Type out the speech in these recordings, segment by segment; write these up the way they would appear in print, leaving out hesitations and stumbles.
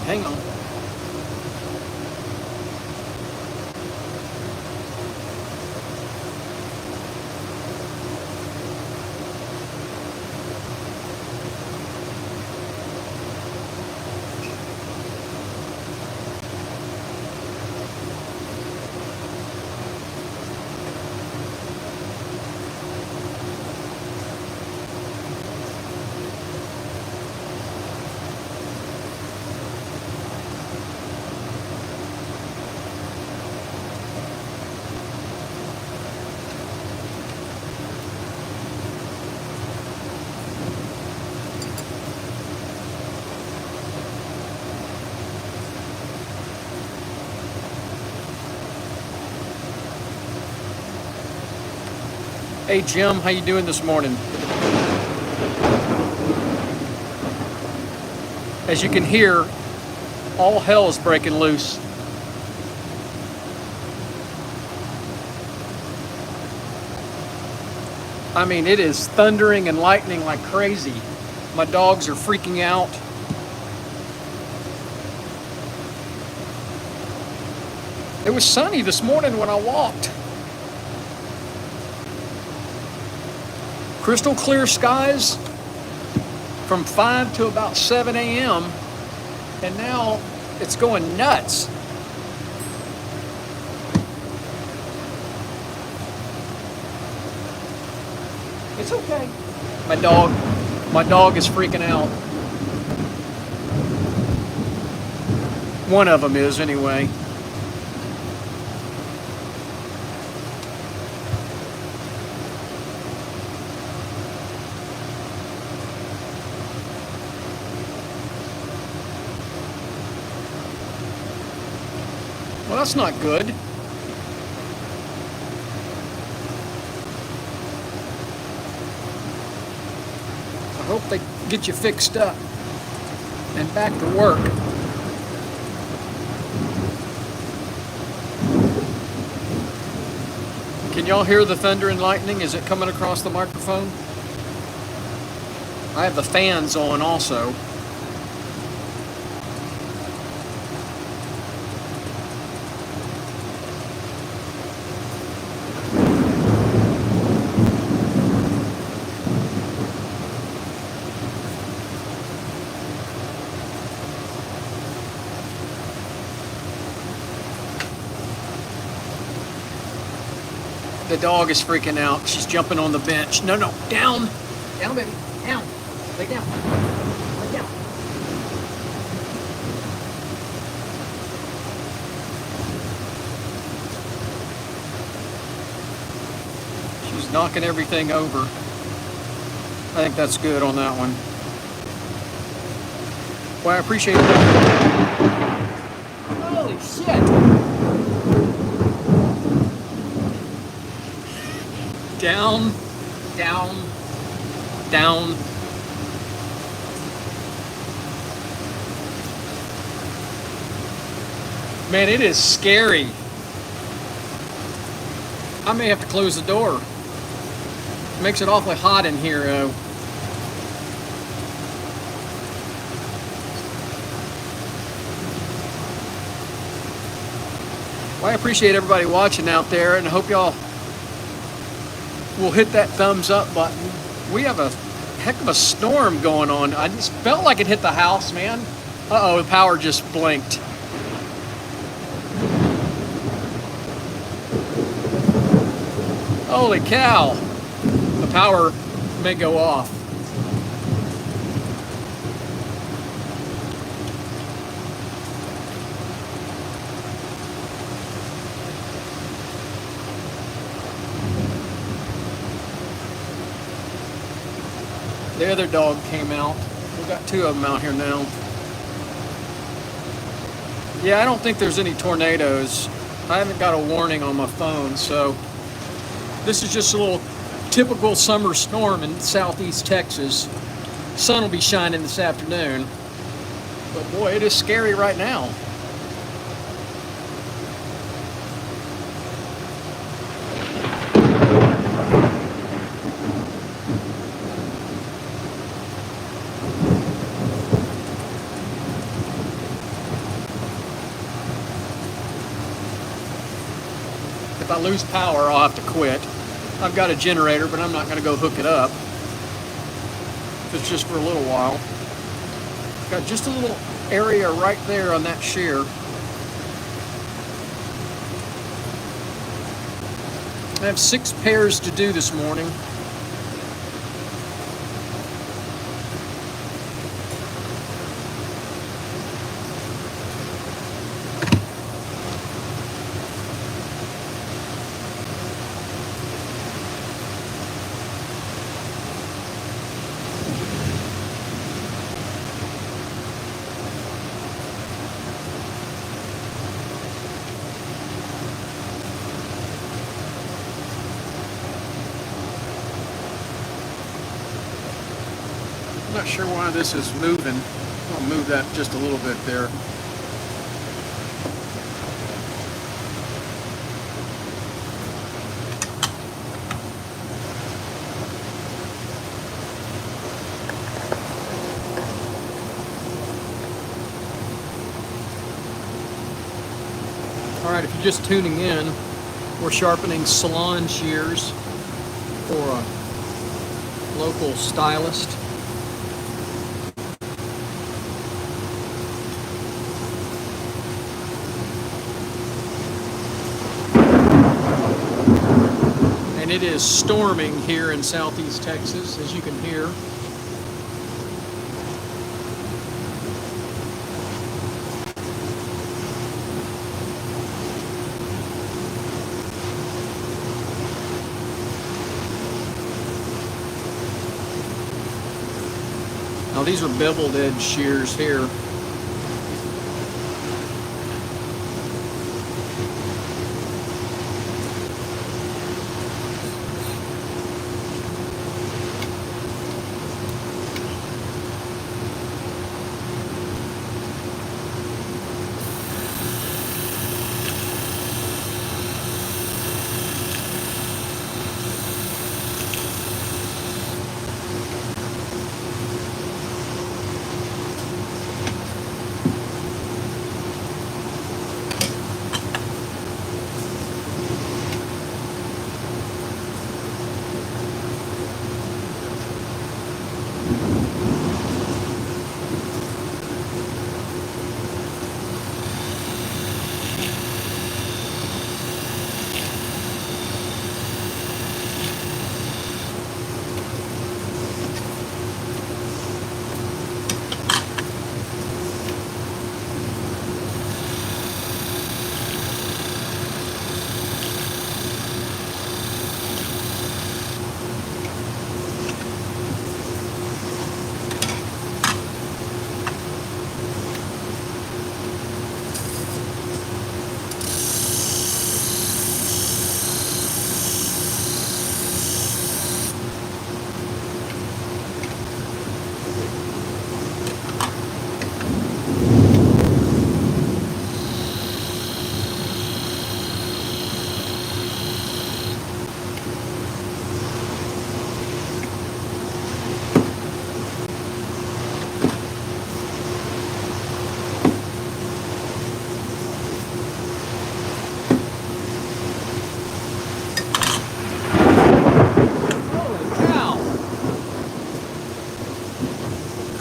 Hang on. Hey Jim, how you doing this morning? As you can hear, all hell is breaking loose. I mean, it is thundering and lightning like crazy. My dogs are freaking out. It was sunny this morning when I walked. Crystal clear skies from 5 to about 7 a.m. and now it's going nuts. It's okay. My dog is freaking out. One of them is anyway. Well, that's not good. I hope they get you fixed up and back to work. Can y'all hear the thunder and lightning? Is it coming across the microphone? I have the fans on also. The dog is freaking out. She's jumping on the bench. No, down. Down, baby. Down. Lay down. Lay down. She's knocking everything over. I think that's good on that one. Well, I appreciate that. Holy shit. Down, down, down. Man, it is scary. I may have to close the door. It makes it awfully hot in here. Well, I appreciate everybody watching out there, and I hope y'all will hit that thumbs up button. We have a heck of a storm going on. I just felt like it hit the house, man. Uh-oh, the power just blinked. Holy cow. The power may go off. The other dog came out. We've got two of them out here now. Yeah, I don't think there's any tornadoes. I haven't got a warning on my phone, so this is just a little typical summer storm in southeast Texas. Sun will be shining this afternoon. But boy, it is scary right now. If I lose power, I'll have to quit. I've got a generator, but I'm not going to go hook it up. It's just for a little while. Got just a little area right there on that shear. I have 6 pairs to do this morning. I'm not sure why this is moving. I'll move that just a little bit there. All right, if you're just tuning in, we're sharpening Salon Shears for a local stylist. And it is storming here in southeast Texas, as you can hear. Now these are beveled edge shears here.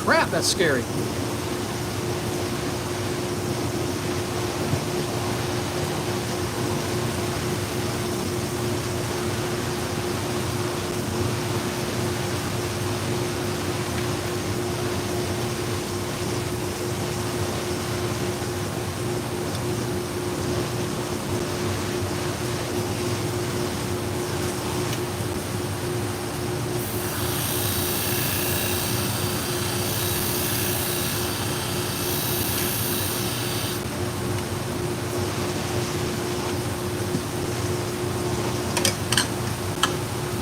Crap, that's scary.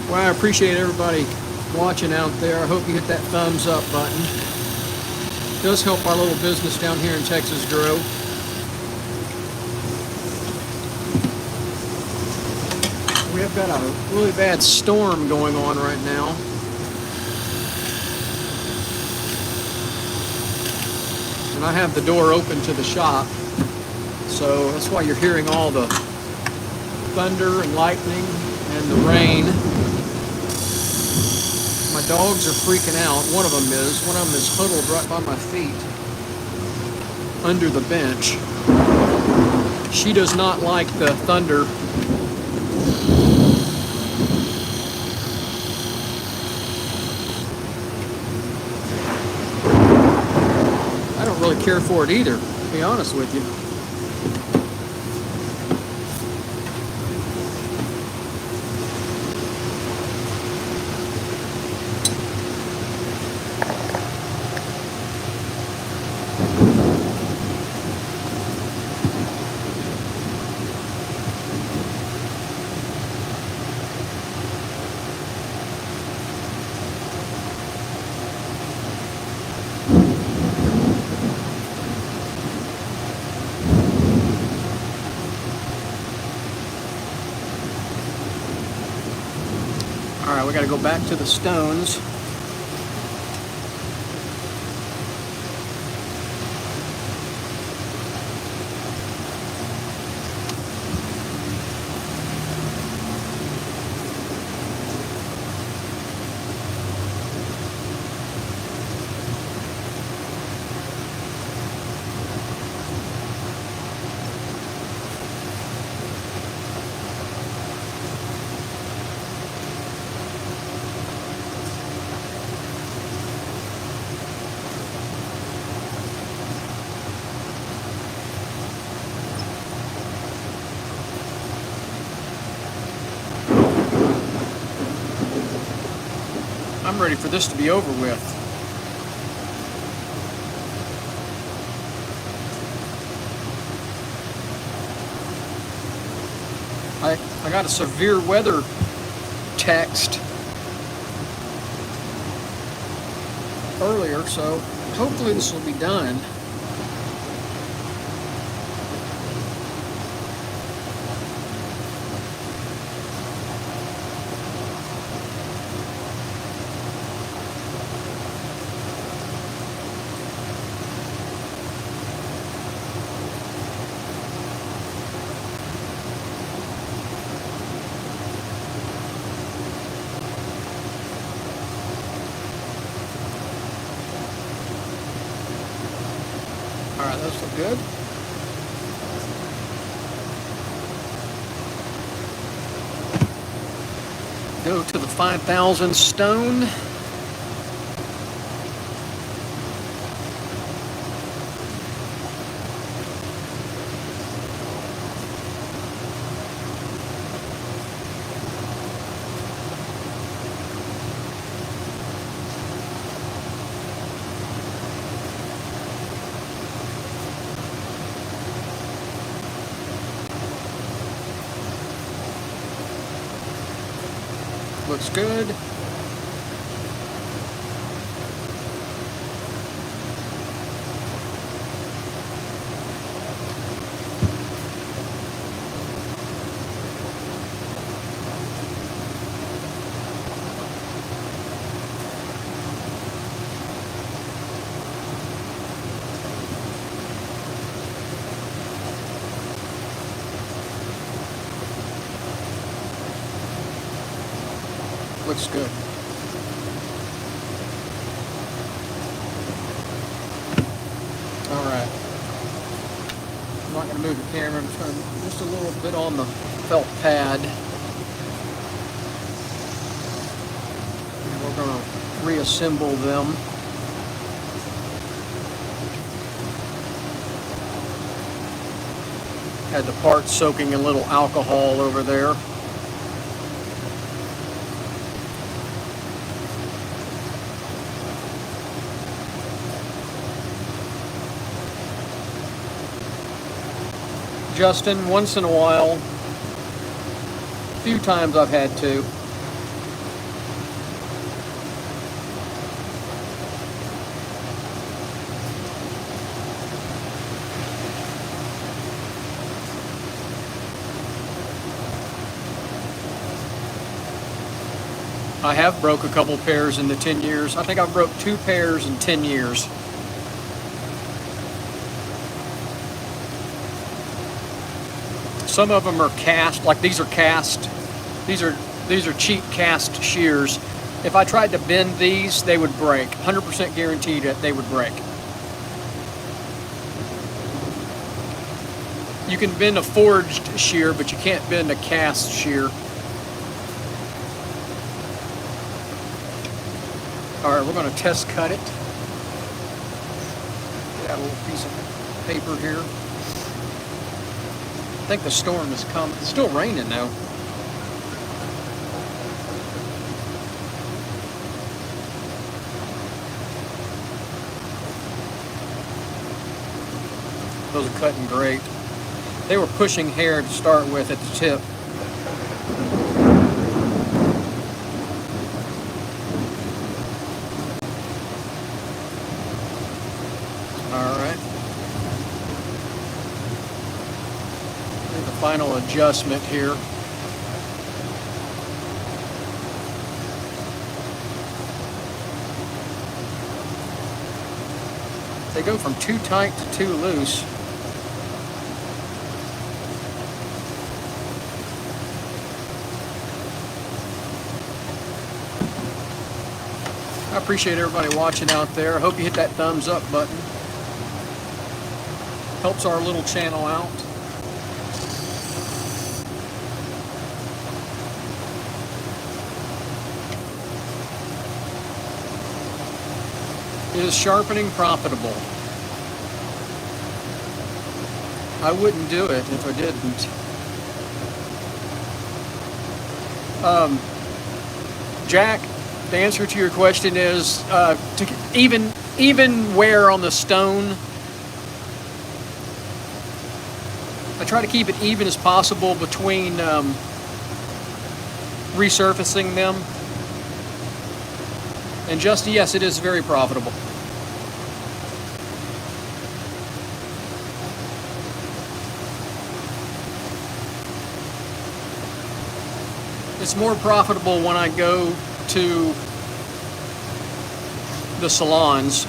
Well, I appreciate everybody watching out there. I hope you hit that thumbs up button. It does help our little business down here in Texas grow. We have got a really bad storm going on right now. And I have the door open to the shop, so that's why you're hearing all the thunder and lightning and the rain. My dogs are freaking out. One of them is. One of them is huddled right by my feet under the bench. She does not like the thunder. I don't really care for it either, to be honest with you. Alright, we got to go back to the stones. I'm ready for this to be over with. I got a severe weather text earlier, so hopefully this will be done. Alright, those look good. Go to the 5,000 stone. Looks good. Looks good. Alright. I'm not going to move the camera. I'm just going to just a little bit on the felt pad. And we're going to reassemble them. Had the parts soaking in a little alcohol over there. Justin, once in a while, a few times I've had to. I have broke a couple pairs in the 10 years. I think I've broke 2 pairs in 10 years. Some of them are cast, like these are cast. These are cheap cast shears. If I tried to bend these, they would break. 100% guaranteed that they would break. You can bend a forged shear, but you can't bend a cast shear. All right, we're going to test cut it. Got a little piece of paper here. I think the storm is coming. It's still raining though. Those are cutting great. They were pushing hair to start with at the tip. All right. The final adjustment here. They go from too tight to too loose. I appreciate everybody watching out there. I hope you hit that thumbs up button. Helps our little channel out. Is sharpening profitable? I wouldn't do it if I didn't. Jack, the answer to your question is to even wear on the stone. I try to keep it even as possible between resurfacing them. And just, yes, it is very profitable. It's more profitable when I go to the salons.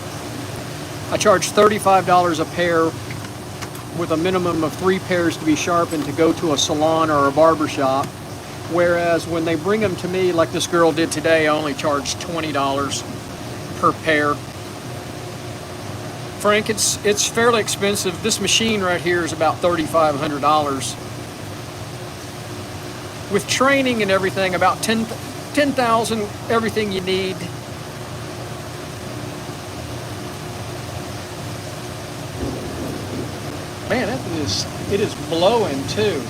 I charge $35 a pair with a minimum of 3 pairs to be sharpened to go to a salon or a barber shop. Whereas when they bring them to me, like this girl did today, I only charge $20 per pair. Frank, it's fairly expensive. This machine right here is about $3,500. With training and everything, about $10,000, everything you need. Man, it is blowing too.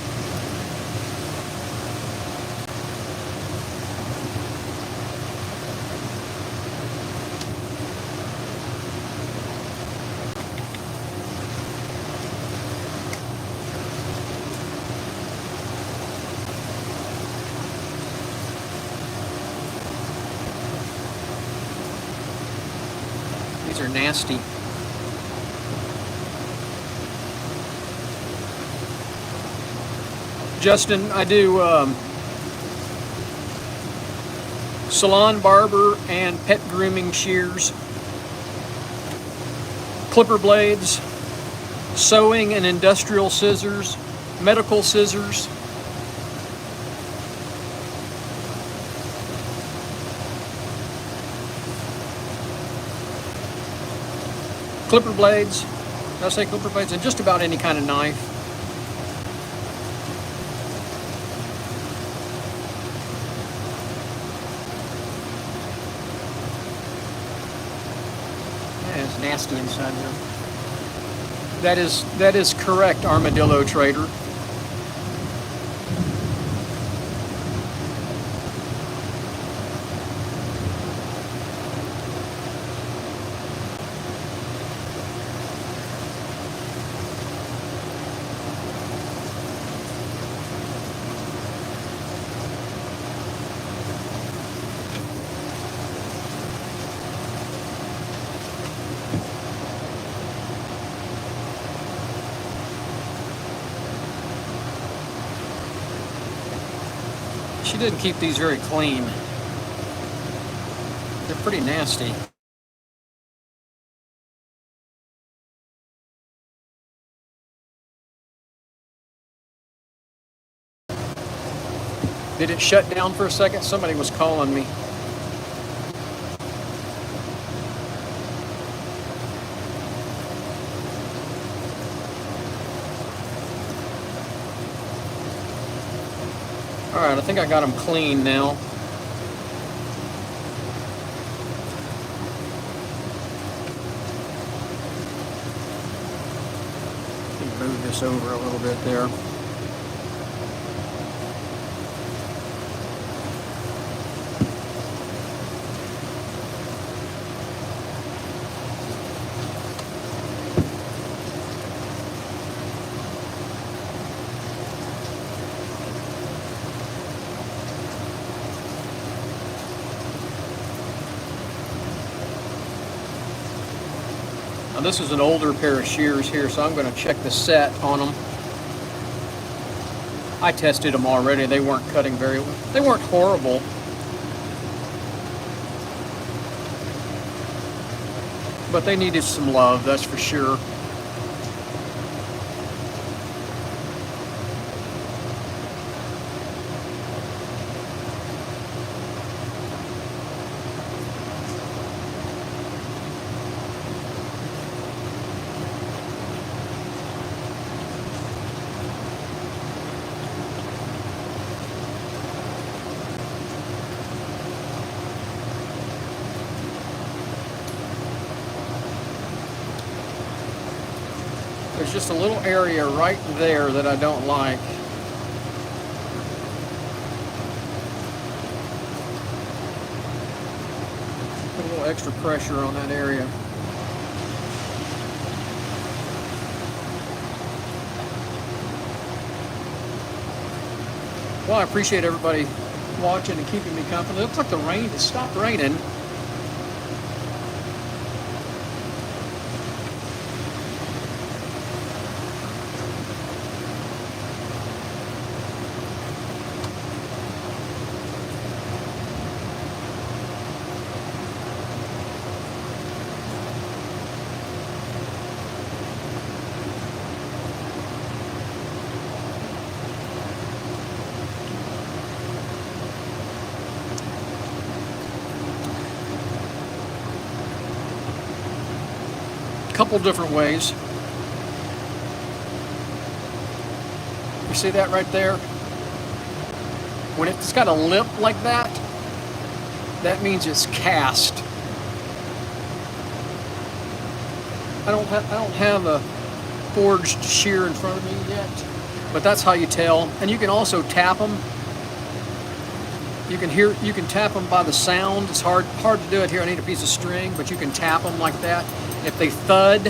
These are nasty. Justin, I do salon, barber, and pet grooming shears, clipper blades, sewing and industrial scissors, medical scissors, clipper blades, did I say clipper blades? And just about any kind of knife. It's nasty inside there. That is correct, Armadillo Trader. She didn't keep these very clean. They're pretty nasty. Did it shut down for a second? Somebody was calling me. All right, I think I got them clean now. Move this over a little bit there. Now this is an older pair of shears here, so I'm going to check the set on them. I tested them already. They weren't cutting very well. They weren't horrible. But they needed some love, that's for sure. There's just a little area right there that I don't like. Put a little extra pressure on that area. Well, I appreciate everybody watching and keeping me company. It looks like the rain has stopped raining. Couple different ways. You see that right there? When it's got a lip like that, that means it's cast. I don't have a forged shear in front of me yet, but that's how you tell. And you can also tap them. You can tap them by the sound. It's hard to do it here. I need a piece of string, but you can tap them like that. If they thud,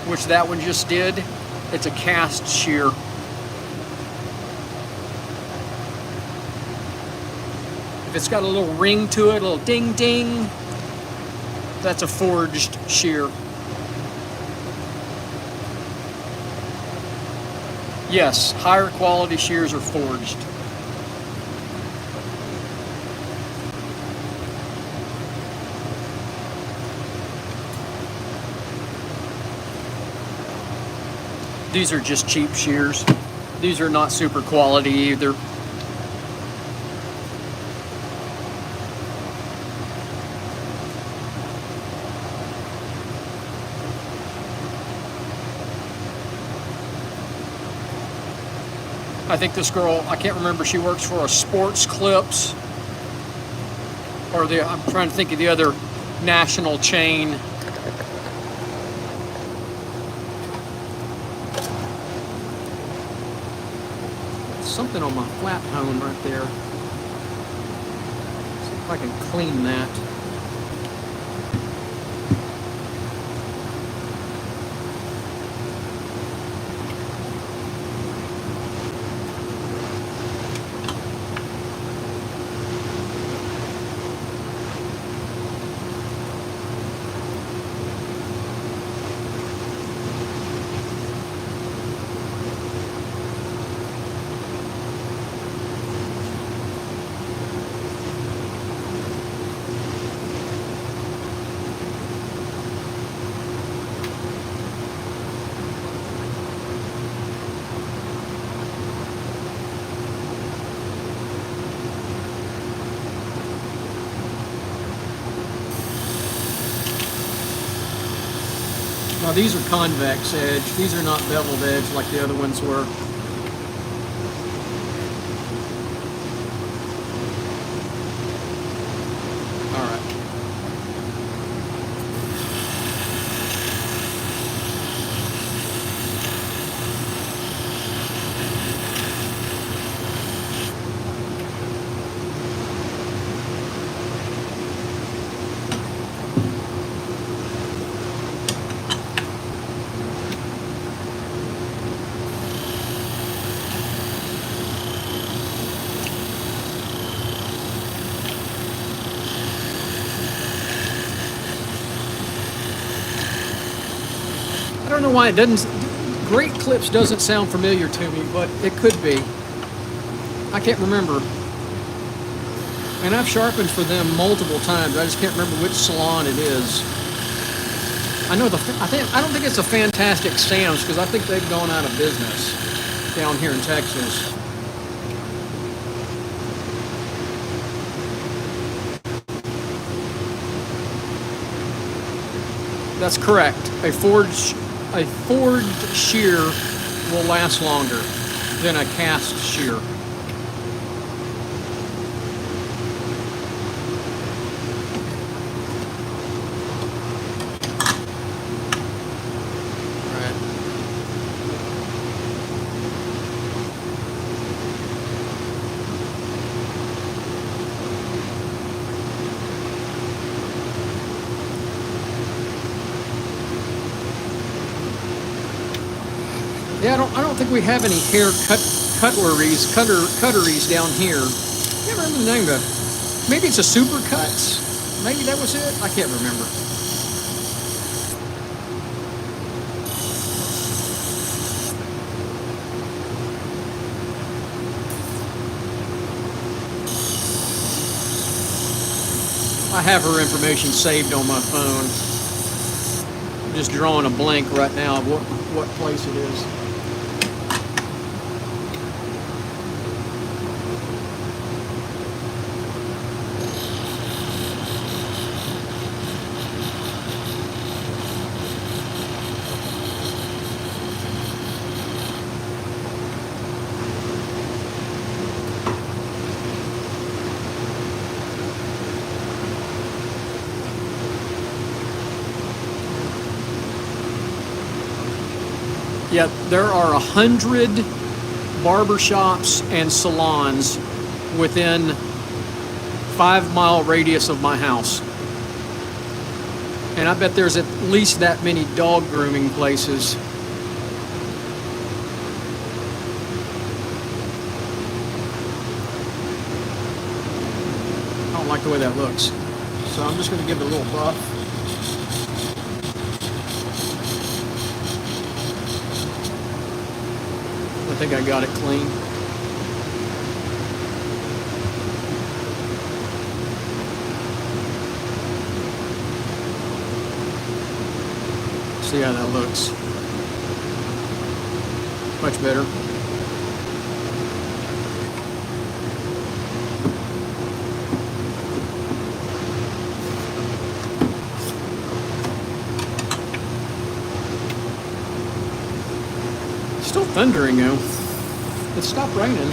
which that one just did, it's a cast shear. If it's got a little ring to it, a little ding ding, that's a forged shear. Yes, higher quality shears are forged. These are just cheap shears. These are not super quality either. I think this girl, I can't remember, she works for a Sports Clips, or I'm trying to think of the other national chain. Something on my flat hone right there. See if I can clean that. Now these are convex edge. These are not beveled edge like the other ones were. All right. I don't know why it doesn't. Great Clips doesn't sound familiar to me, but it could be. I can't remember. And I've sharpened for them multiple times. I just can't remember which salon it is. I know I don't think it's a Fantastic Sam's because I think they've gone out of business down here in Texas. That's correct. A forged shear will last longer than a cast shear. Yeah, I don't think we have any hair cutleries down here. I can't remember the name of it. Maybe it's a Super Cuts. Maybe that was it. I can't remember. I have her information saved on my phone. I'm just drawing a blank right now of what place it is. Yeah, there are 100 barbershops and salons within 5-mile radius of my house. And I bet there's at least that many dog grooming places. I don't like the way that looks. So I'm just going to give it a little buff. I think I got it clean. See how that looks. Much better. Still thundering though. It stopped raining.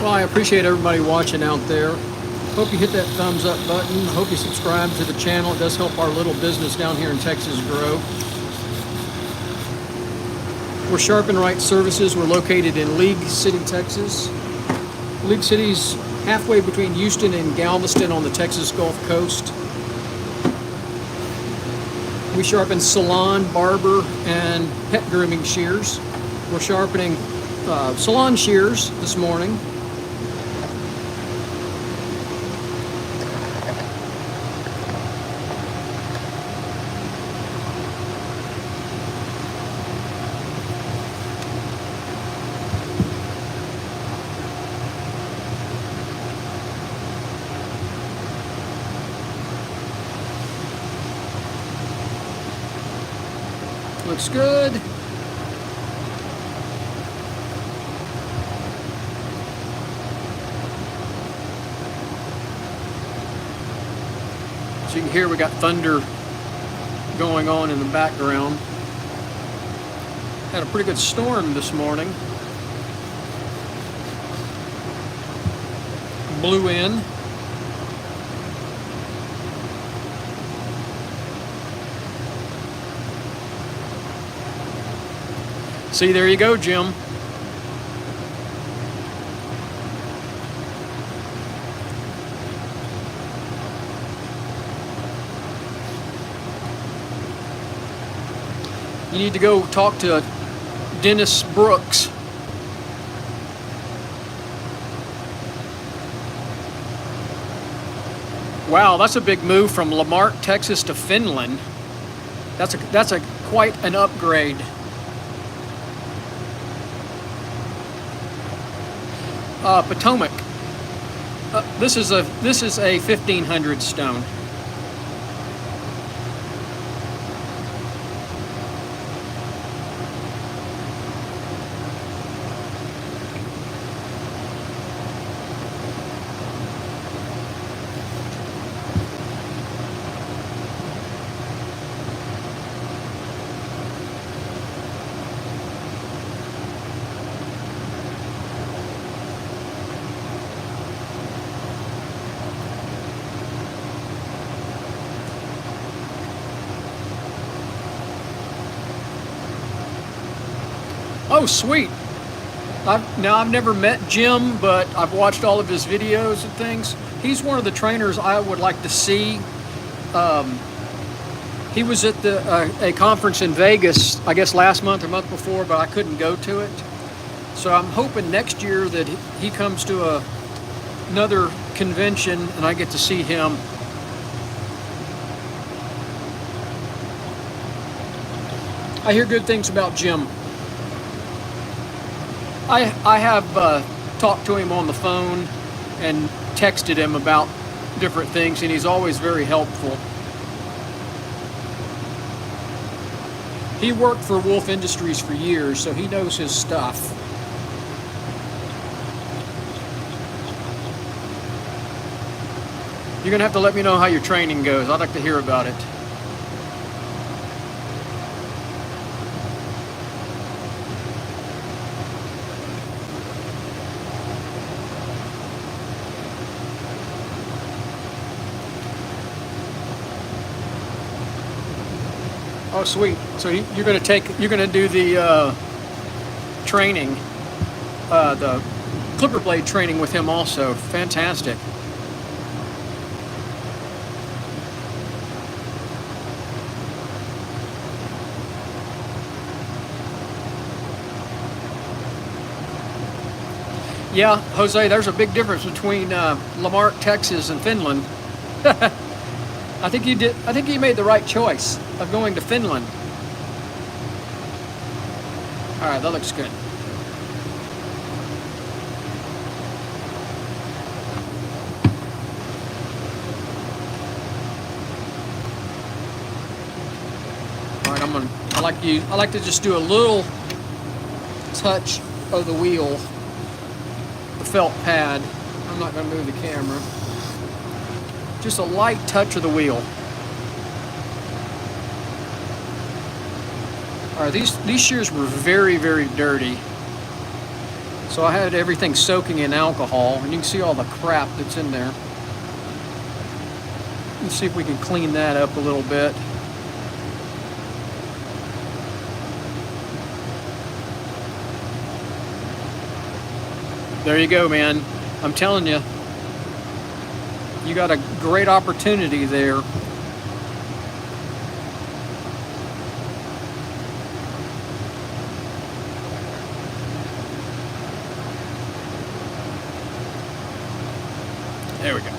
Well, I appreciate everybody watching out there. Hope you hit that thumbs up button. Hope you subscribe to the channel. It does help our little business down here in Texas grow. We're Sharp and Right Services. We're located in League City, Texas. League City's halfway between Houston and Galveston on the Texas Gulf Coast. We sharpen salon, barber, and pet grooming shears. We're sharpening Salon Shears this morning. Looks good. So you can hear we got thunder going on in the background. Had a pretty good storm this morning. Blew in. See, there you go, Jim. You need to go talk to Dennis Brooks. Wow, that's a big move from Lamarck, Texas to Finland. That's a quite an upgrade. Potomac. This is a 1500 stone. Oh, sweet. I've never met Jim, but I've watched all of his videos and things. He's one of the trainers I would like to see. He was at a conference in Vegas, I guess last month or month before, but I couldn't go to it. So I'm hoping next year that he comes to another convention and I get to see him. I hear good things about Jim. I have talked to him on the phone and texted him about different things, and he's always very helpful. He worked for Wolf Industries for years, so he knows his stuff. You're gonna have to let me know how your training goes. I'd like to hear about it. Oh, sweet. So you're going to do the training, the clipper blade training with him also. Fantastic. Yeah, Jose, there's a big difference between Lamarck, Texas and Finland. I think you did. I think you made the right choice of going to Finland. All right, that looks good. All right, I like to just do a little touch of the wheel, the felt pad. I'm not going to move the camera. Just a light touch of the wheel. All right, these shears were very, very dirty. So I had everything soaking in alcohol, and you can see all the crap that's in there. Let's see if we can clean that up a little bit. There you go, man. I'm telling you, you got a great opportunity there. There we go.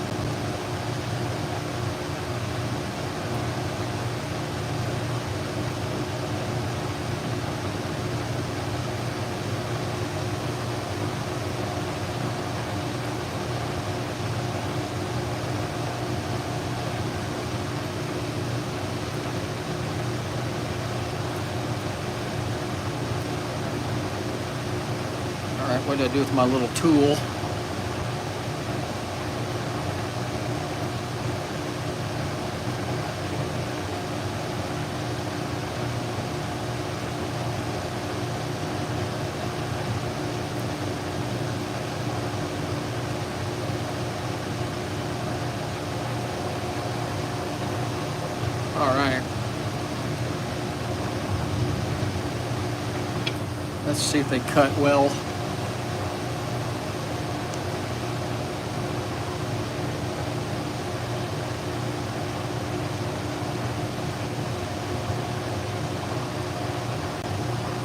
All right, what do I do with my little tool? All right. Let's see if they cut well.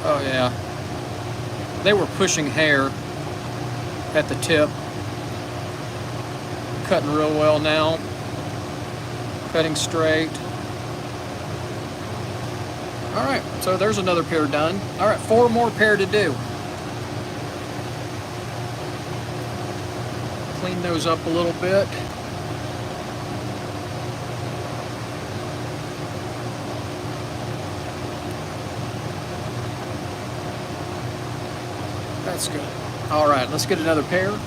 Oh yeah. They were pushing hair at the tip. Cutting real well now. Cutting straight. All right, so there's another pair done. All right, 4 more pair to do. Clean those up a little bit. That's good. All right, let's get another pair.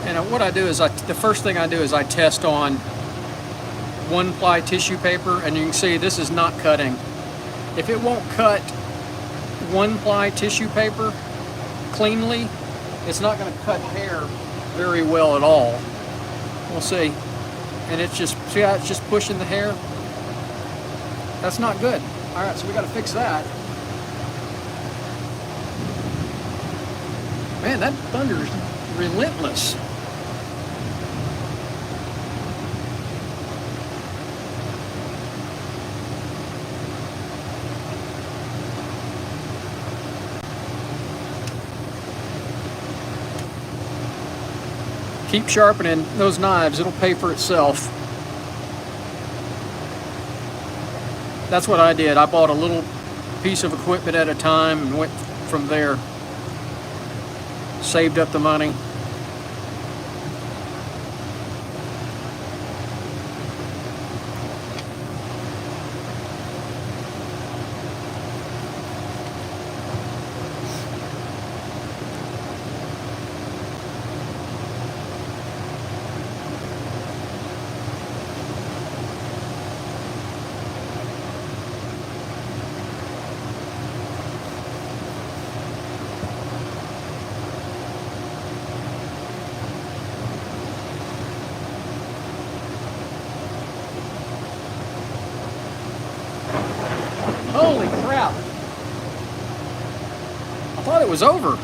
And what I do is, the first thing I do is I test on 1-ply tissue paper, and you can see this is not cutting. If it won't cut 1-ply tissue paper cleanly, it's not going to cut hair very well at all. We'll see. And it's just, see how it's just pushing the hair? That's not good. All right, so we got to fix that. Man, that thunder's relentless. Keep sharpening those knives, it'll pay for itself. That's what I did. I bought a little piece of equipment at a time and went from there. Saved up the money. Holy crap. I thought it was over.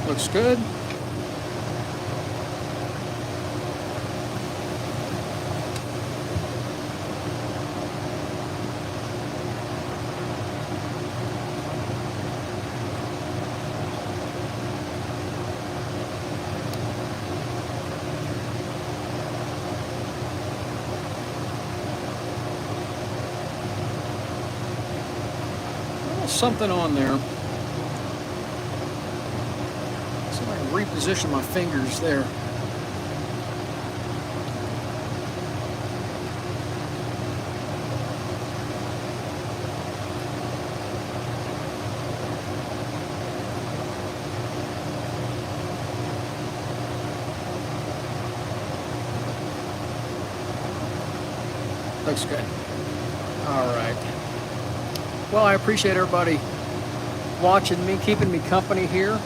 Looks good. Something on there. See if I can reposition my fingers there. Looks good. All right. Well, I appreciate everybody watching me, keeping me company here.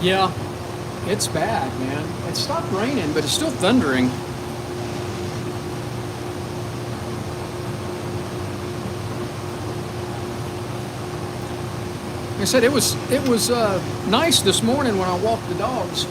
Yeah, it's bad, man. It stopped raining, but it's still thundering. Like I said, it was nice this morning when I walked the dogs.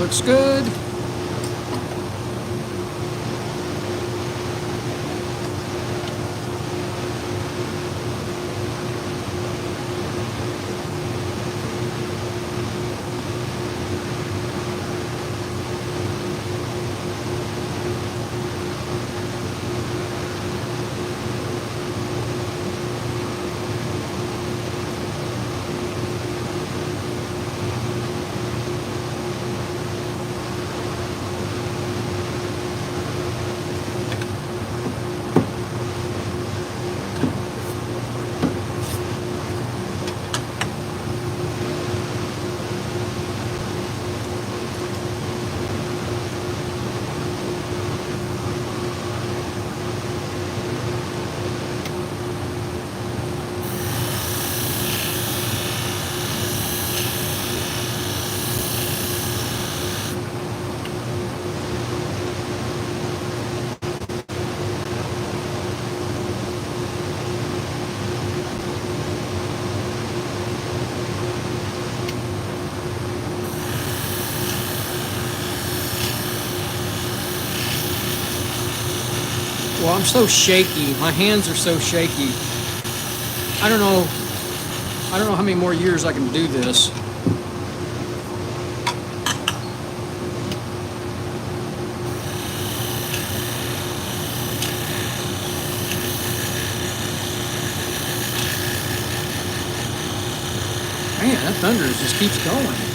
Looks good. Well, I'm so shaky. My hands are so shaky. I don't know how many more years I can do this. Man, that thunder just keeps going.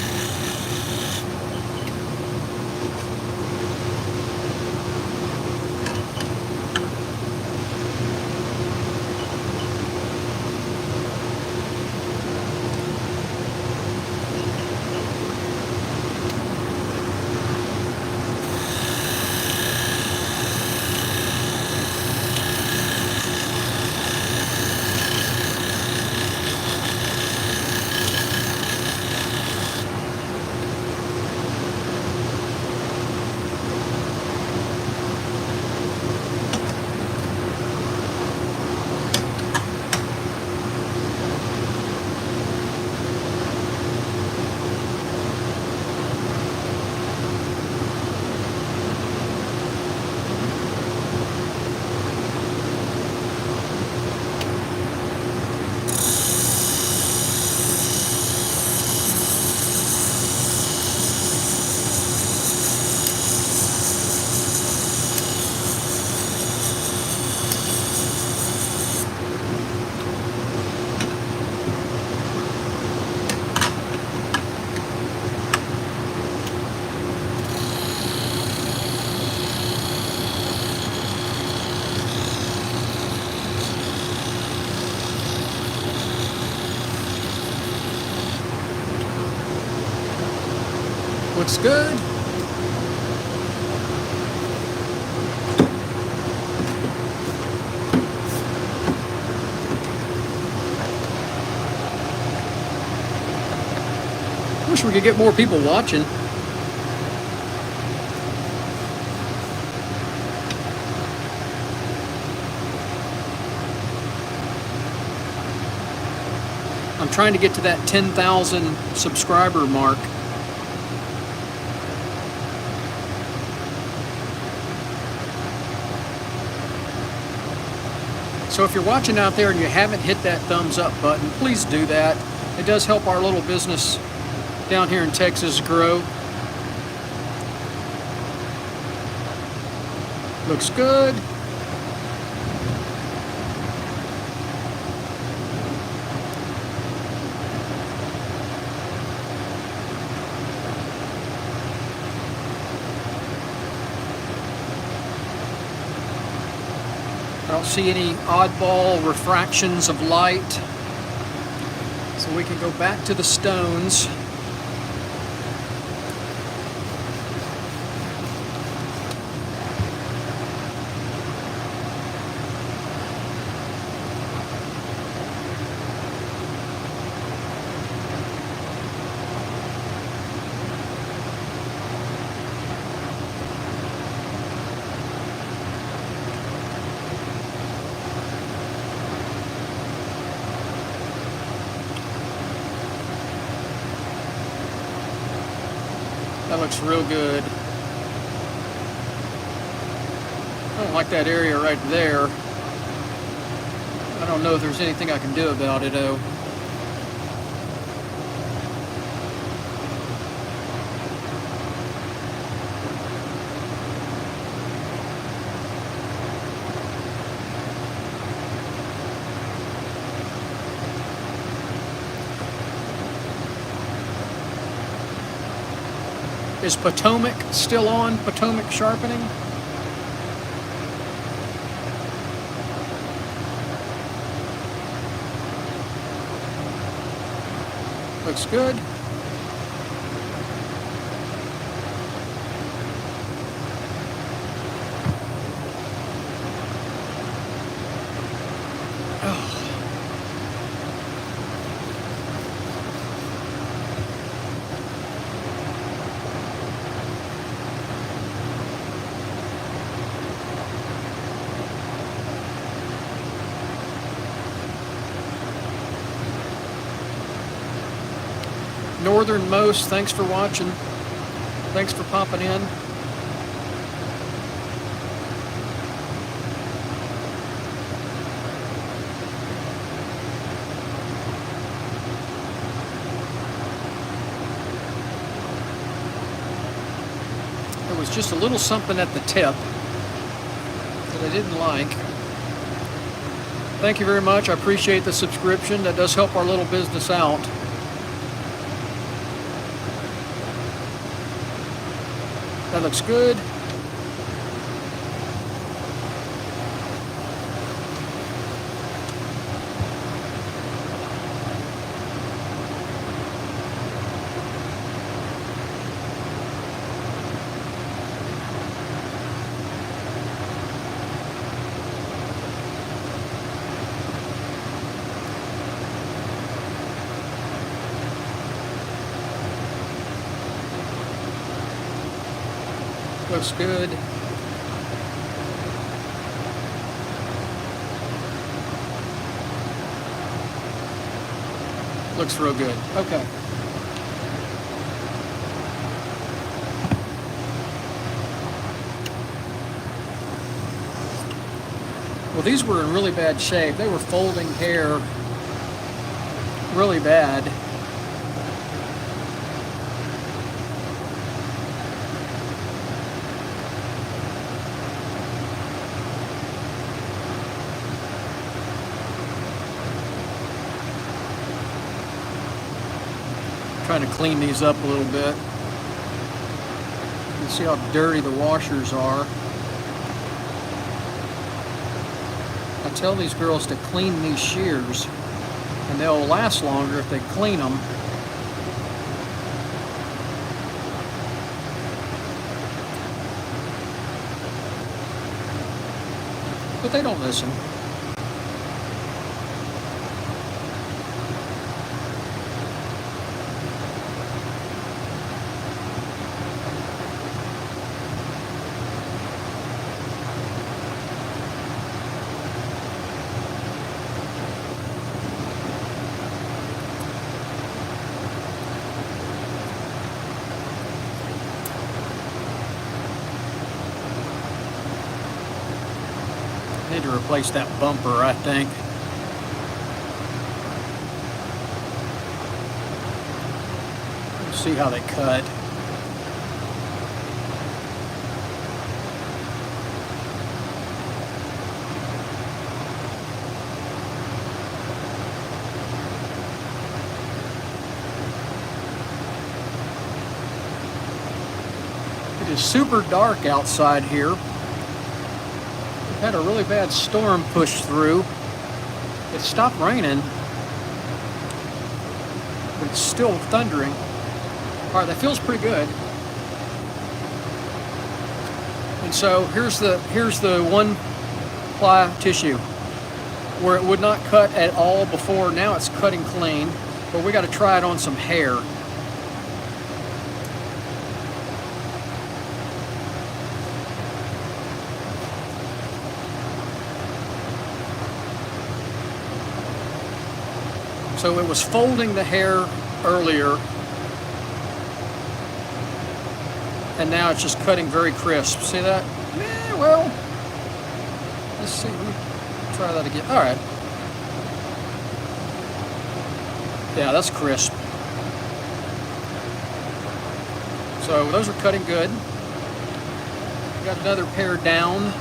Looks good. Wish we could get more people watching. I'm trying to get to that 10,000 subscriber mark. So if you're watching out there and you haven't hit that thumbs up button, please do that. It does help our little business down here in Texas grow. Looks good. I don't see any oddball refractions of light. So we can go back to the stones. That looks real good. I don't like that area right there. I don't know if there's anything I can do about it though. Is Potomac still on? Potomac Sharpening? Looks good. Northernmost, thanks for watching. Thanks for popping in. was just a little something at the tip that I didn't like. Thank you very much. I appreciate the subscription. That does help our little business out. That looks good. Looks good. Looks real good. Okay. Well, these were in really bad shape. They were folding hair really bad. Trying to clean these up a little bit. You can see how dirty the washers are. I tell these girls to clean these shears, and they'll last longer if they clean them. But they don't listen. Need to replace that bumper, I think. Let's see how they cut. It is super dark outside here. Had a really bad storm push through. It stopped raining, but it's still thundering. All right, that feels pretty good. And so here's the one ply tissue where it would not cut at all before. Now it's cutting clean, but we got to try it on some hair. So it was folding the hair earlier, and now it's just cutting very crisp. See that? Yeah, well, let's see. Let me try that again. All right. Yeah, that's crisp. So those are cutting good. Got another pair down.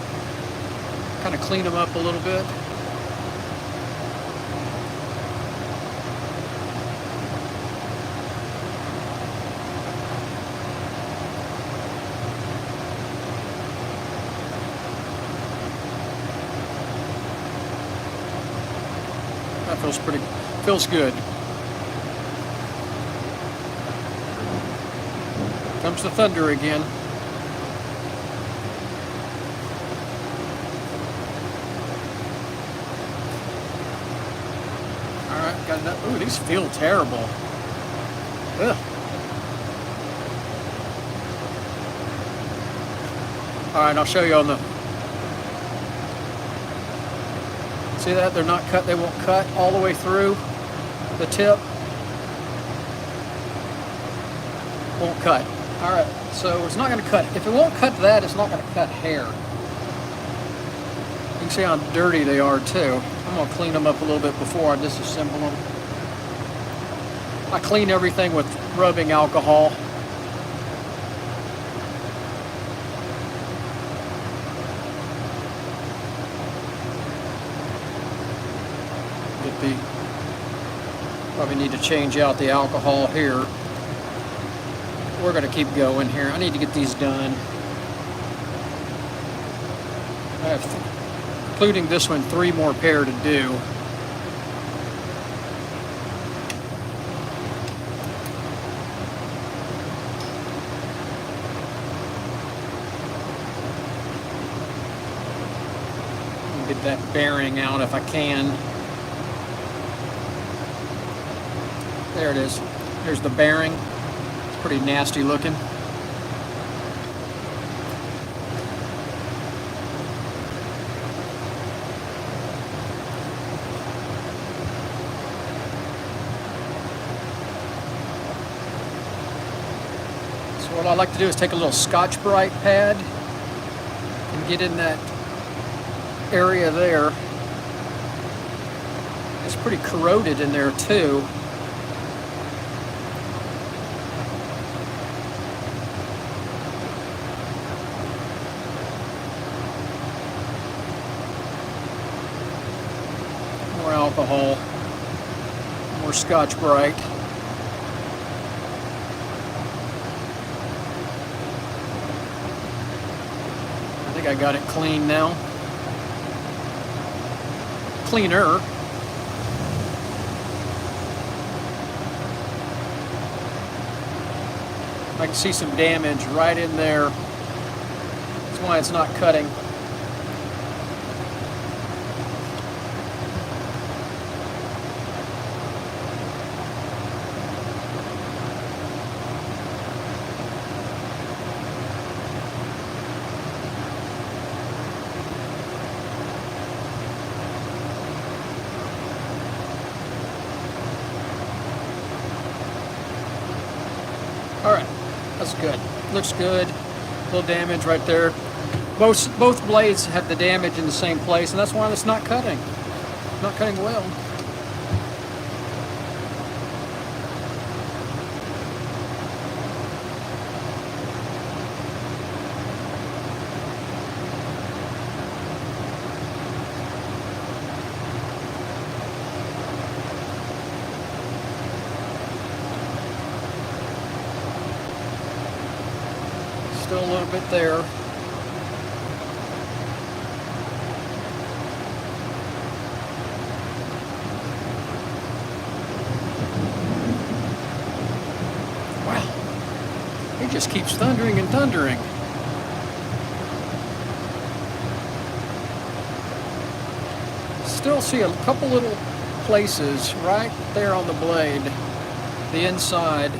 Kind of clean them up a little bit. That feels good. Comes the thunder again. All right, got enough. Ooh, these feel terrible. Ugh. All right, I'll show you on the. See that? They're not cut. They won't cut all the way through the tip. Won't cut. All right, so it's not going to cut. If it won't cut that, it's not going to cut hair. You can see how dirty they are too. I'm going to clean them up a little bit before I disassemble them. I clean everything with rubbing alcohol. probably need to change out the alcohol here. We're going to keep going here. I need to get these done. I have, including this one, 3 more pair to do. Get that bearing out if I can. There it is. There's the bearing. It's pretty nasty looking. So what I like to do is take a little Scotch-Brite pad and get in that area there. It's pretty corroded in there too. More alcohol, more Scotch-Brite. I think I got it clean now. Cleaner. I can see some damage right in there. That's why it's not cutting. All right, that's good. Looks good. A little damage right there. Both blades have the damage in the same place, and that's why it's not cutting. Not cutting well. Still a little bit there. Wow. It just keeps thundering and thundering. Still see a couple little places right there on the blade, the inside.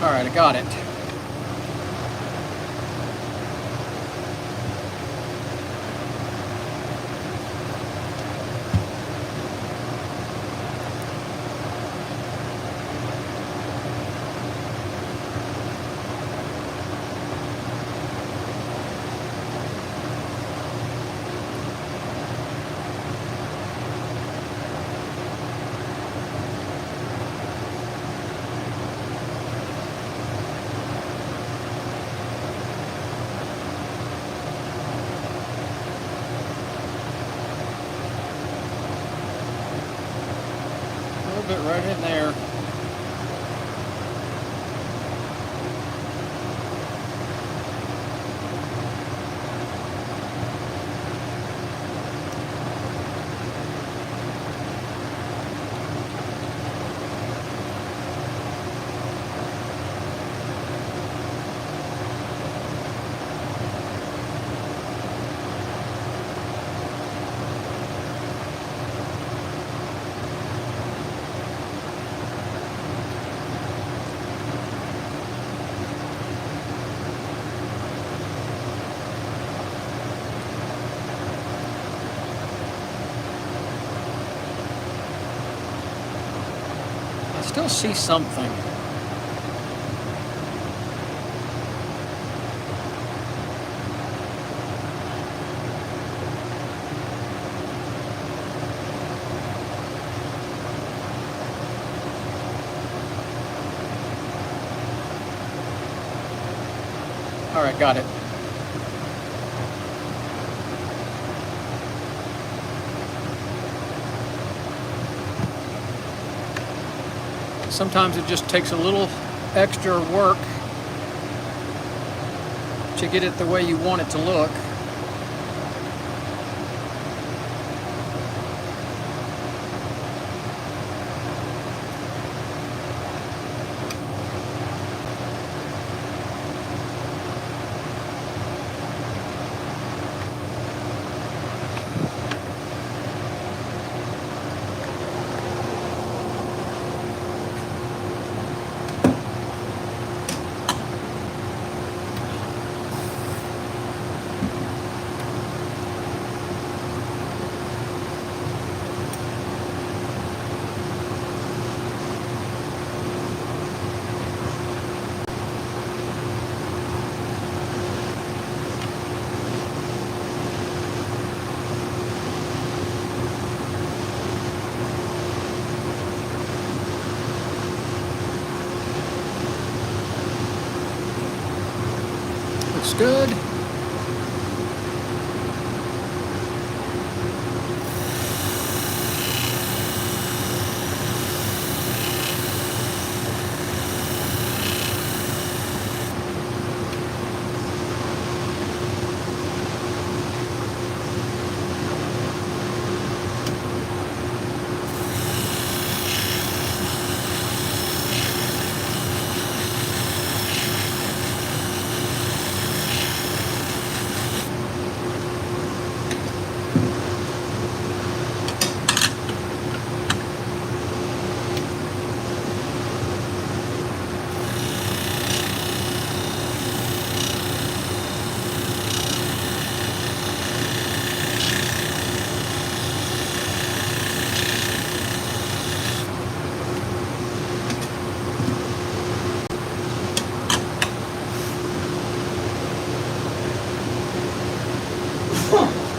All right, I got it. Bit right in there. Still see something. All right, got it. Sometimes it just takes a little extra work to get it the way you want it to look. Looks good.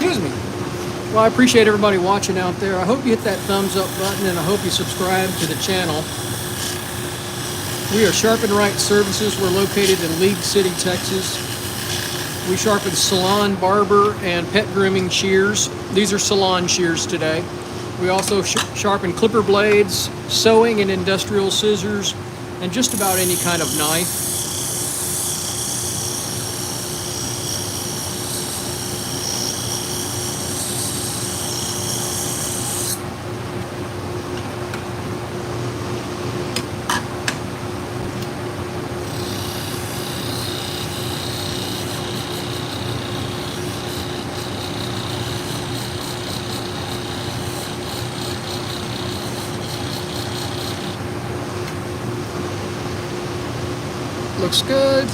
Excuse me. Well, I appreciate everybody watching out there. I hope you hit that thumbs up button, and I hope you subscribe to the channel. We are Sharpen Right Services. We're located in League City, Texas. We sharpen salon, barber, and pet grooming shears. These are salon shears today. We also sharpen clipper blades, sewing and industrial scissors, and just about any kind of knife. Looks good.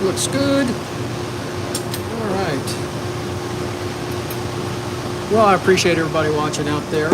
Looks good. All right. Well, I appreciate everybody watching out there.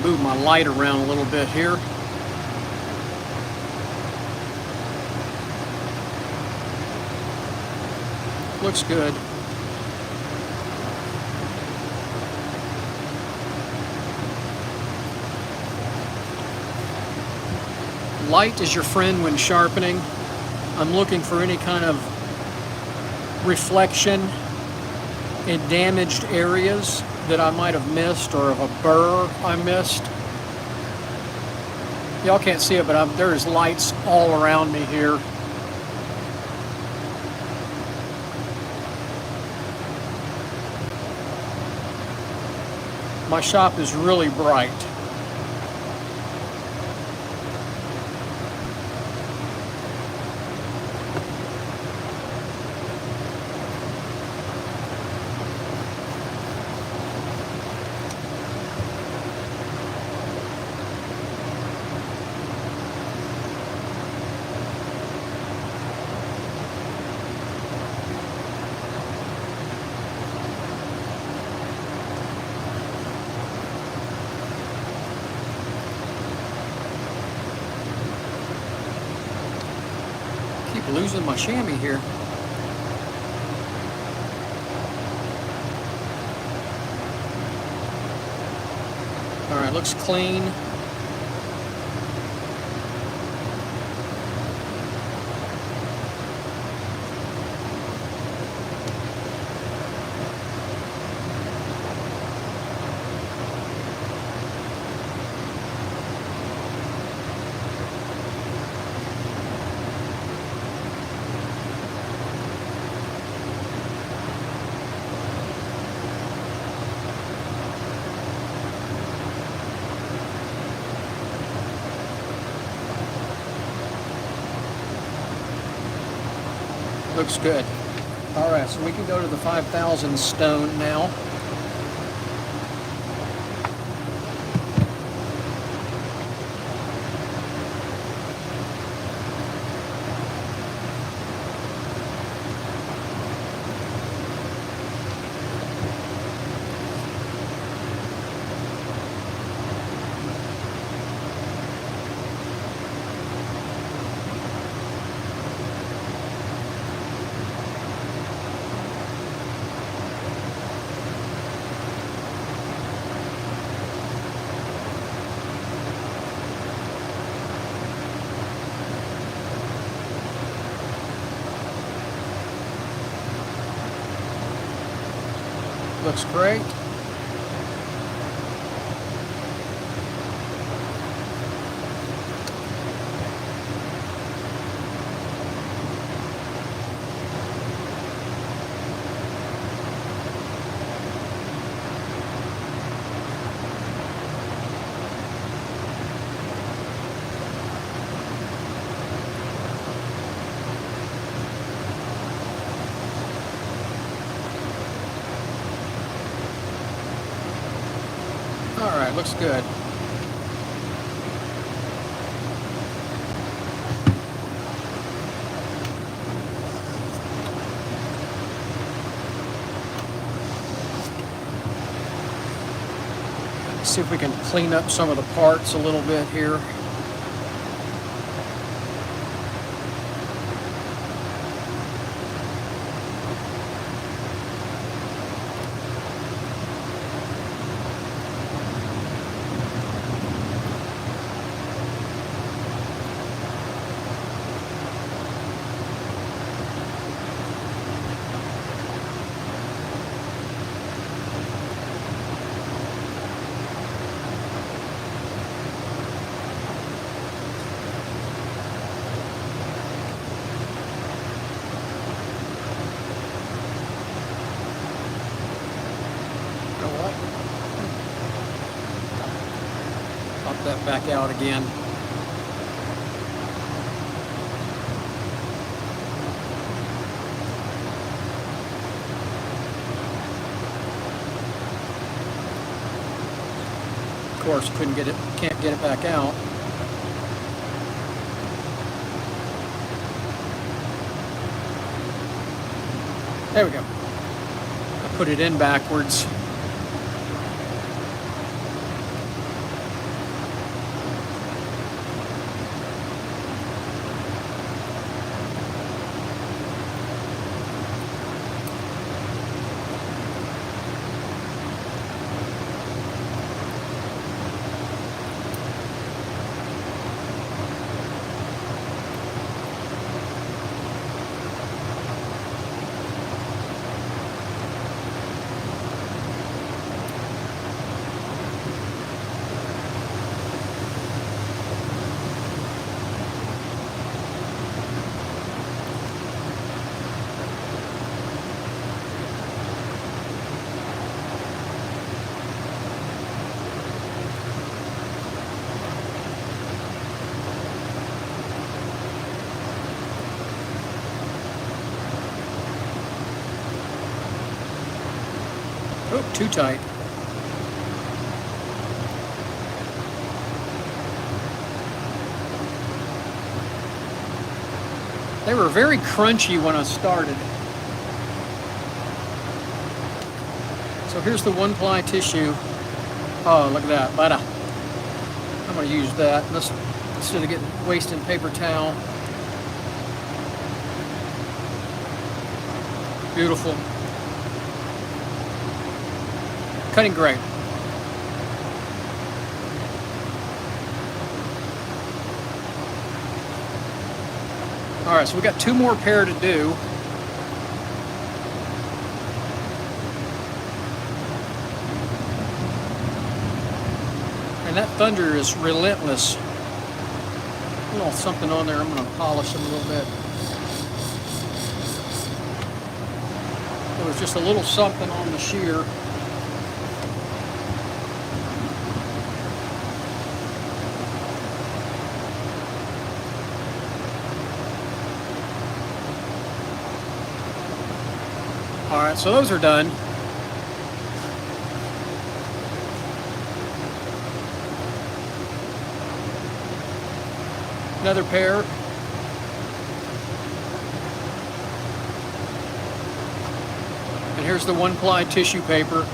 Move my light around a little bit here. Looks good. Light is your friend when sharpening. I'm looking for any kind of reflection in damaged areas that I might have missed, or of a burr I missed. Y'all can't see it, but there's lights all around me here. My shop is really bright. Losing my chamois here. All right, looks clean. Looks good. All right, so we can go to the 5,000 stone now. Looks great. All right, looks good. See if we can clean up some of the parts a little bit here. back out again. Of course, can't get it back out. There we go. I put it in backwards. Oh, too tight. They were very crunchy when I started. So here's the one-ply tissue. Oh, look at that. Butter. I'm going to use that instead of wasting paper towel. Beautiful. Cutting great. All right, so we got 2 more pair to do. And that thunder is relentless. A little something on there. I'm going to polish them a little bit. There was just a little something on the shear. All right, so those are done. Another pair. And here's the one-ply tissue paper.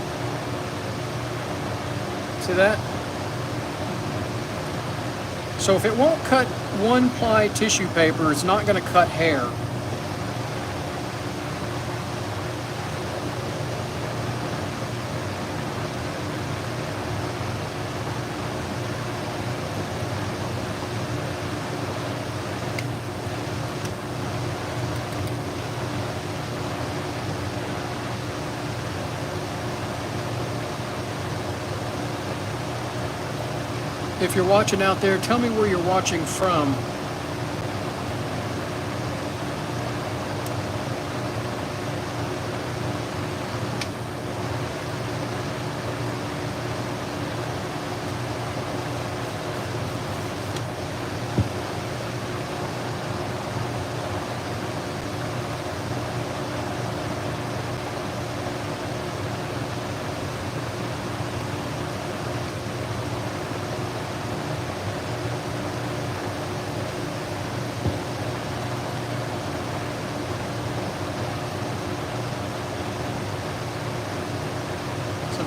See that? So if it won't cut one-ply tissue paper, it's not going to cut hair. If you're watching out there, tell me where you're watching from.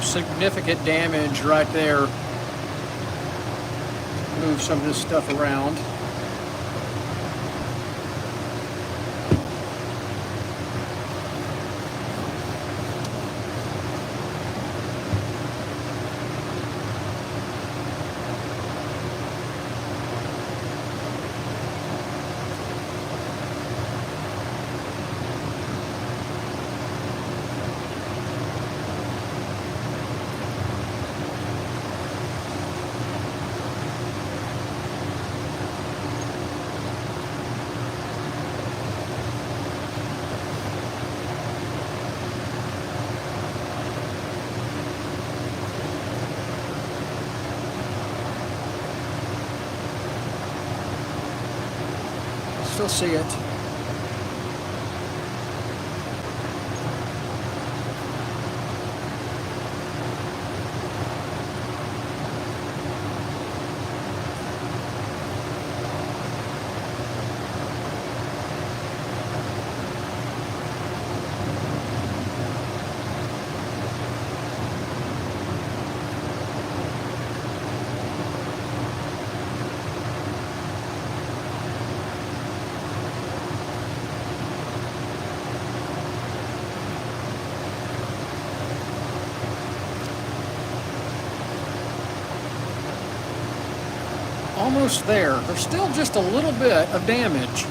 Significant damage right there. Move some of this stuff around. still see it. Almost there. There's still just a little bit of damage.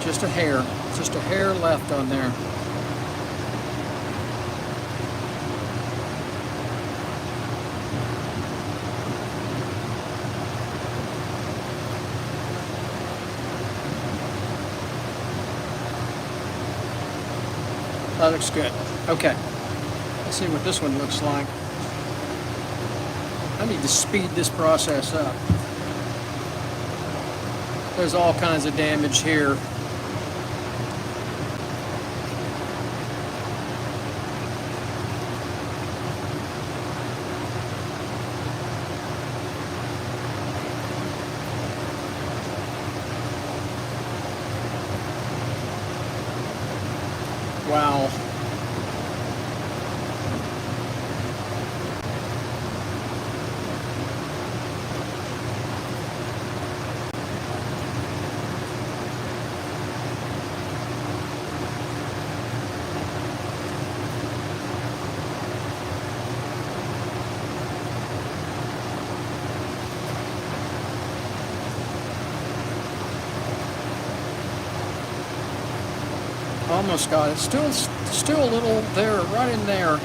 Just a hair. Just a hair left on there. That looks good. Okay. Let's see what this one looks like. I need to speed this process up. There's all kinds of damage here. Wow. Almost got it. Still a little there, right in there.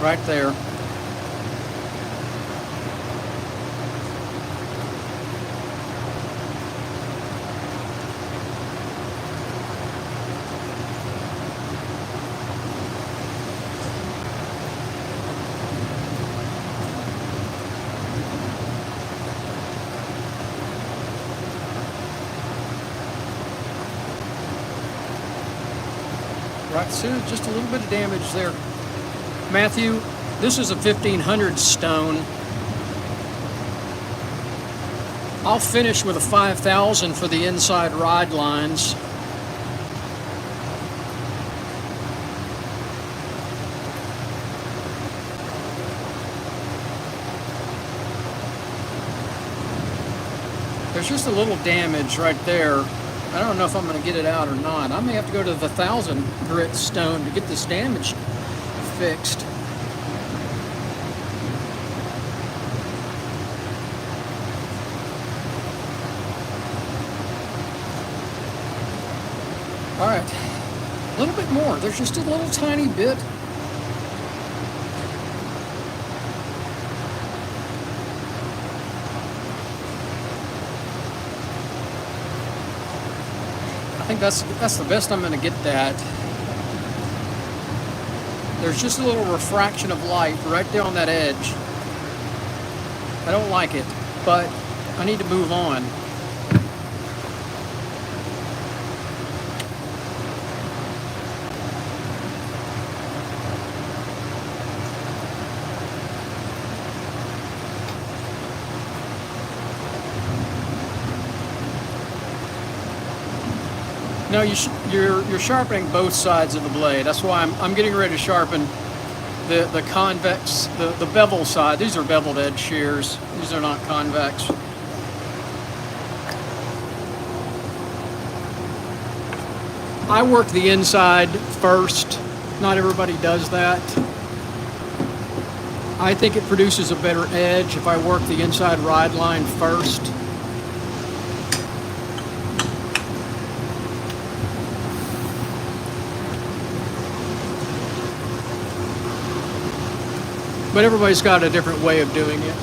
Right there. Right, so just a little bit of damage there. Matthew, this is a 1500 stone. I'll finish with a 5000 for the inside ride lines. There's just a little damage right there. I don't know if I'm going to get it out or not. I may have to go to the 1000 grit stone to get this damage fixed. All right, a little bit more. There's just a little tiny bit. I think that's the best I'm going to get that. There's just a little refraction of light right there on that edge. I don't like it, but I need to move on. No, you're sharpening both sides of the blade. That's why I'm getting ready to sharpen the convex, the bevel side. These are beveled edge shears. These are not convex. I work the inside first. Not everybody does that. I think it produces a better edge if I work the inside ride line first. But everybody's got a different way of doing it.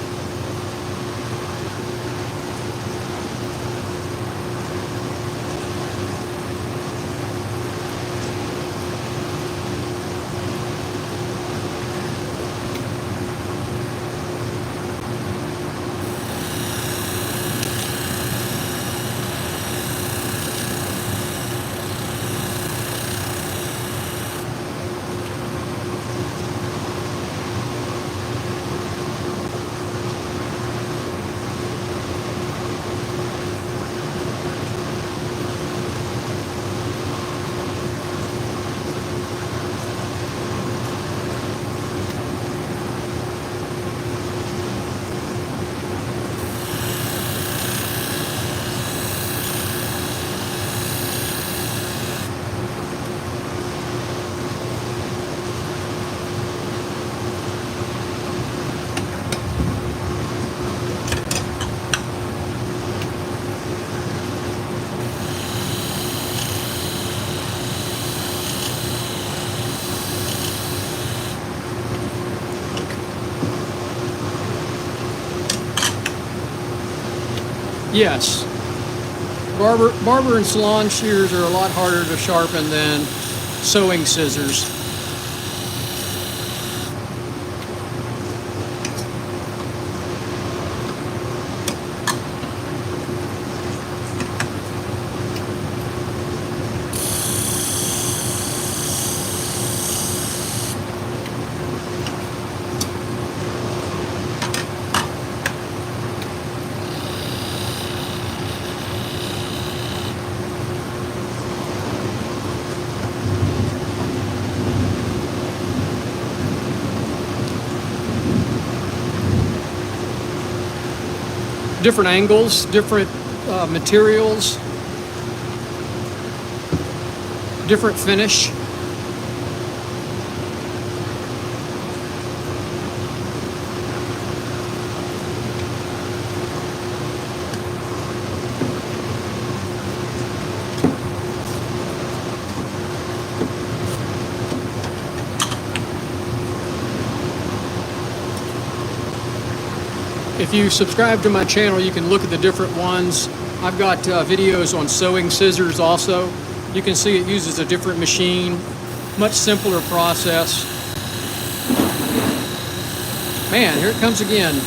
Yes, barber and salon shears are a lot harder to sharpen than sewing scissors. Different angles, different materials, different finish. If you subscribe to my channel, you can look at the different ones. I've got videos on sewing scissors also. You can see it uses a different machine, much simpler process. Man, here it comes again.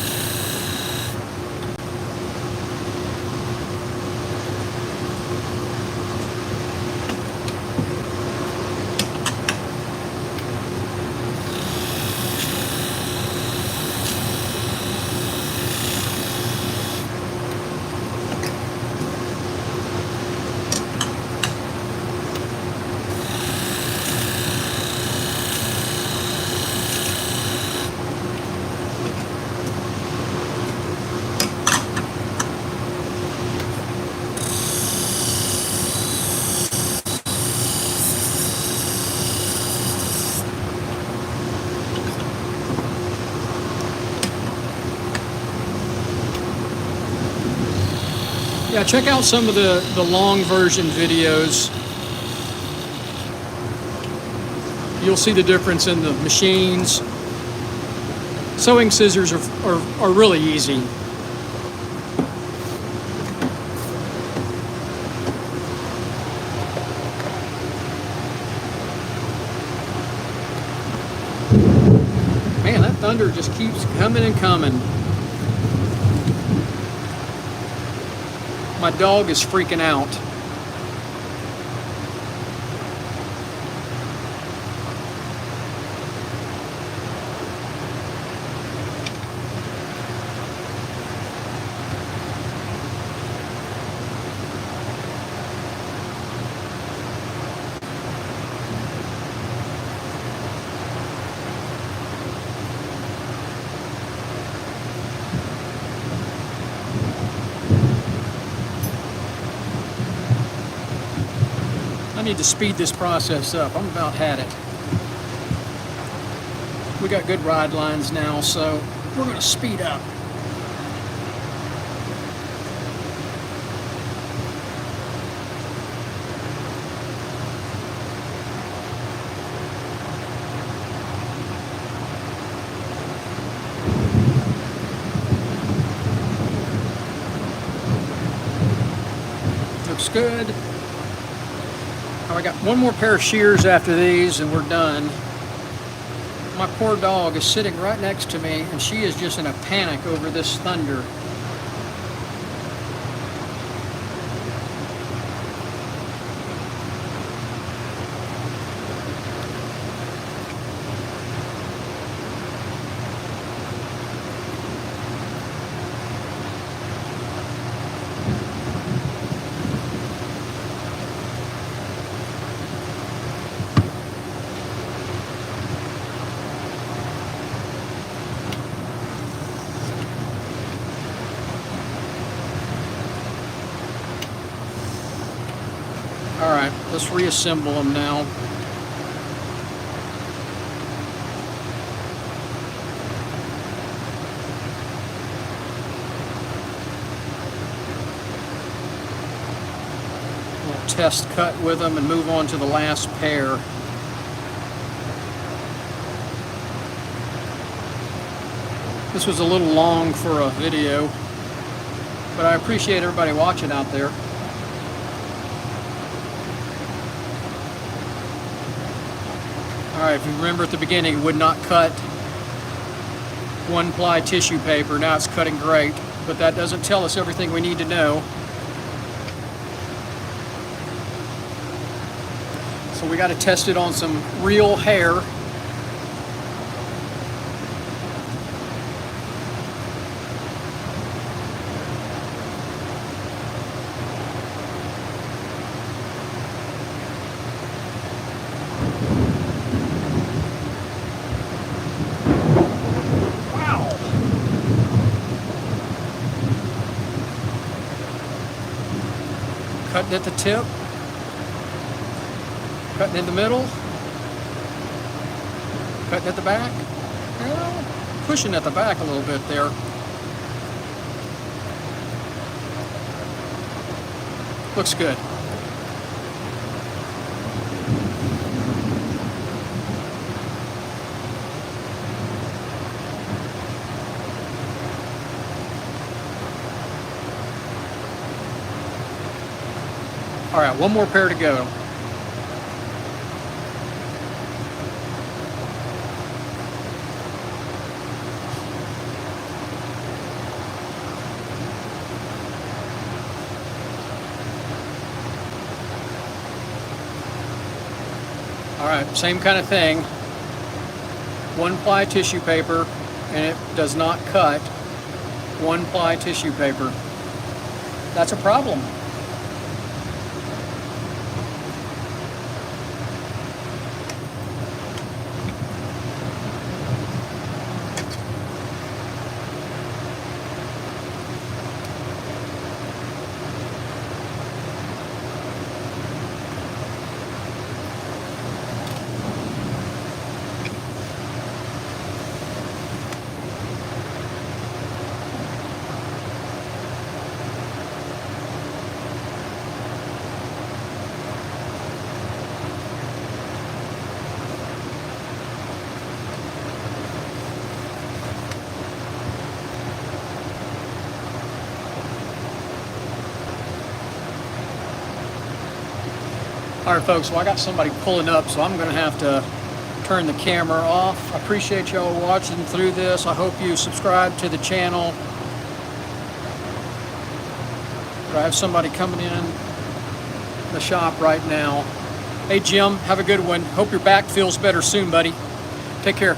Yeah, check out some of the long version videos. You'll see the difference in the machines. Sewing scissors are really easy. Man, that thunder just keeps coming and coming. My dog is freaking out. I need to speed this process up. I'm about had it. We got good ride lines now, so we're going to speed up. Looks good. Now I got one more pair of shears after these and we're done. My poor dog is sitting right next to me and she is just in a panic over this thunder. All right, let's reassemble them now. We'll test cut with them and move on to the last pair. This was a little long for a video, but I appreciate everybody watching out there. All right, if you remember at the beginning, it would not cut one-ply tissue paper. Now it's cutting great, but that doesn't tell us everything we need to know. So we got to test it on some real hair. Cutting at the tip, cutting in the middle, cutting at the back, well, pushing at the back a little bit there. Looks good. All right, one more pair to go. All right, same kind of thing. One-ply tissue paper, and it does not cut one-ply tissue paper. That's a problem. All right, folks, well, I got somebody pulling up, so I'm going to have to turn the camera off. I appreciate y'all watching through this. I hope you subscribe to the channel. But I have somebody coming in the shop right now. Hey, Jim, have a good one. Hope your back feels better soon, buddy. Take care.